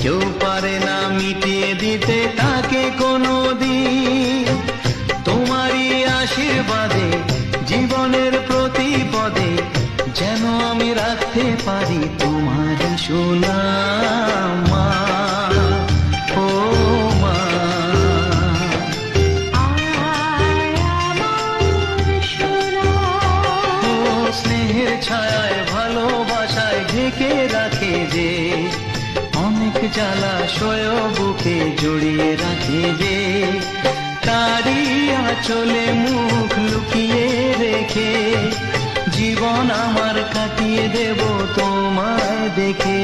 কেউ পারে না মিটিয়ে দিতে তাকে কোনোদিন। তোমারই আশীর্বাদে জীবনের প্রতি পদে যেন আমি রাখতে পারি তোমারই সুনাম মা, ও মা। ও স্নেহের ছায়ায় ভালোবাসায় ঢেকে রাখে যে, অনেক জ্বালাশয় বুকে জড়িয়ে রাখে যে, তারই আঁচলে মুখ লুকিয়ে রেখে জীবন আমার কাটিয়ে দেব তোমায় দেখে।